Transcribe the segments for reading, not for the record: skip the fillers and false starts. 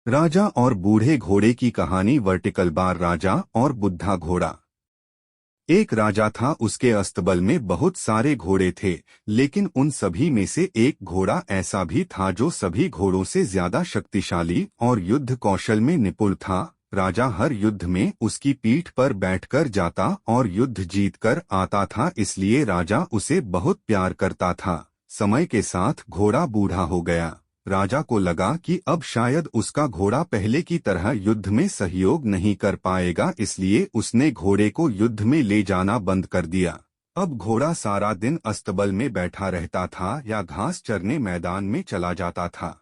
राजा और बूढ़े घोड़े की कहानी। Vertical bar. राजा और बुढ़ा घोड़ा। एक राजा था, उसके अस्तबल में बहुत सारे घोड़े थे, लेकिन उन सभी में से एक घोड़ा ऐसा भी था जो सभी घोड़ों से ज्यादा शक्तिशाली और युद्ध कौशल में निपुण था। राजा हर युद्ध में उसकी पीठ पर बैठकर जाता और युद्ध जीतकर आता था, इसलिए राजा उसे बहुत प्यार करता था। समय के साथ घोड़ा बूढ़ा हो गया। राजा को लगा कि अब शायद उसका घोड़ा पहले की तरह युद्ध में सहयोग नहीं कर पाएगा, इसलिए उसने घोड़े को युद्ध में ले जाना बंद कर दिया। अब घोड़ा सारा दिन अस्तबल में बैठा रहता था या घास चरने मैदान में चला जाता था।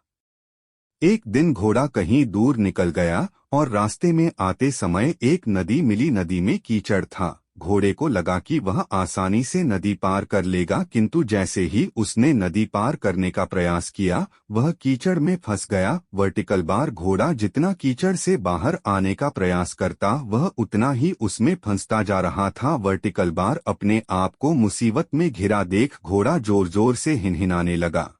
एक दिन घोड़ा कहीं दूर निकल गया और रास्ते में आते समय एक नदी मिली। नदी में कीचड़ था। घोड़े को लगा कि वह आसानी से नदी पार कर लेगा, किंतु जैसे ही उसने नदी पार करने का प्रयास किया, वह कीचड़ में फंस गया। Vertical bar. घोड़ा जितना कीचड़ से बाहर आने का प्रयास करता, वह उतना ही उसमें फंसता जा रहा था। Vertical bar. अपने आप को मुसीबत में घिरा देख घोड़ा जोर जोर से हिनहिनाने लगा।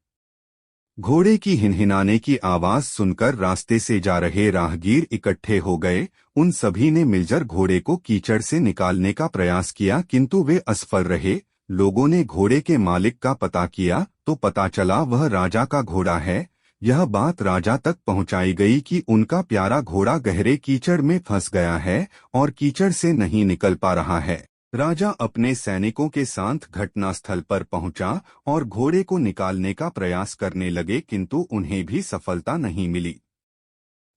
घोड़े की हिनहिनाने की आवाज सुनकर रास्ते से जा रहे राहगीर इकट्ठे हो गए। उन सभी ने मिलकर घोड़े को कीचड़ से निकालने का प्रयास किया, किंतु वे असफल रहे। लोगों ने घोड़े के मालिक का पता किया तो पता चला वह राजा का घोड़ा है। यह बात राजा तक पहुंचाई गई कि उनका प्यारा घोड़ा गहरे कीचड़ में फंस गया है और कीचड़ से नहीं निकल पा रहा है। राजा अपने सैनिकों के साथ घटनास्थल पर पहुंचा और घोड़े को निकालने का प्रयास करने लगे, किंतु उन्हें भी सफलता नहीं मिली।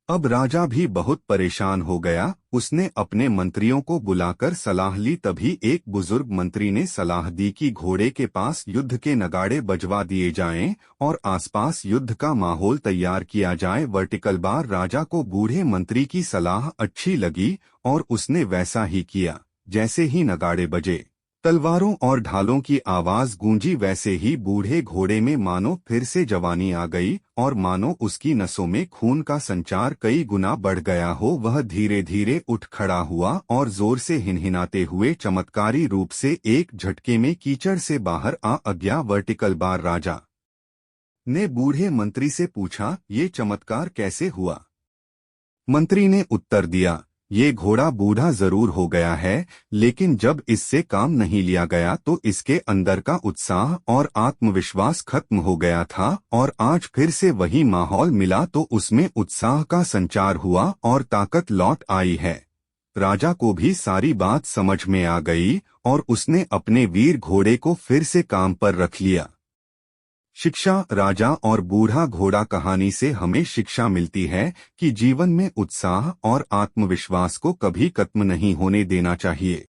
अब राजा भी बहुत परेशान हो गया। उसने अपने मंत्रियों को बुलाकर सलाह ली। तभी एक बुजुर्ग मंत्री ने सलाह दी कि घोड़े के पास युद्ध के नगाड़े बजवा दिए जाएं और आसपास युद्ध का माहौल तैयार किया जाए। Vertical bar. राजा को बूढ़े मंत्री की सलाह अच्छी लगी और उसने वैसा ही किया। जैसे ही नगाड़े बजे, तलवारों और ढालों की आवाज गूंजी, वैसे ही बूढ़े घोड़े में मानो फिर से जवानी आ गई और मानो उसकी नसों में खून का संचार कई गुना बढ़ गया हो। वह धीरे धीरे उठ खड़ा हुआ और जोर से हिनहिनाते हुए चमत्कारी रूप से एक झटके में कीचड़ से बाहर आ गया। Vertical bar. राजा ने बूढ़े मंत्री से पूछा, ये चमत्कार कैसे हुआ? मंत्री ने उत्तर दिया, ये घोड़ा बूढ़ा जरूर हो गया है, लेकिन जब इससे काम नहीं लिया गया तो इसके अंदर का उत्साह और आत्मविश्वास खत्म हो गया था, और आज फिर से वही माहौल मिला तो उसमें उत्साह का संचार हुआ और ताकत लौट आई है। राजा को भी सारी बात समझ में आ गई और उसने अपने वीर घोड़े को फिर से काम पर रख लिया। शिक्षा। राजा और बूढ़ा घोड़ा कहानी से हमें शिक्षा मिलती है कि जीवन में उत्साह और आत्मविश्वास को कभी खत्म नहीं होने देना चाहिए।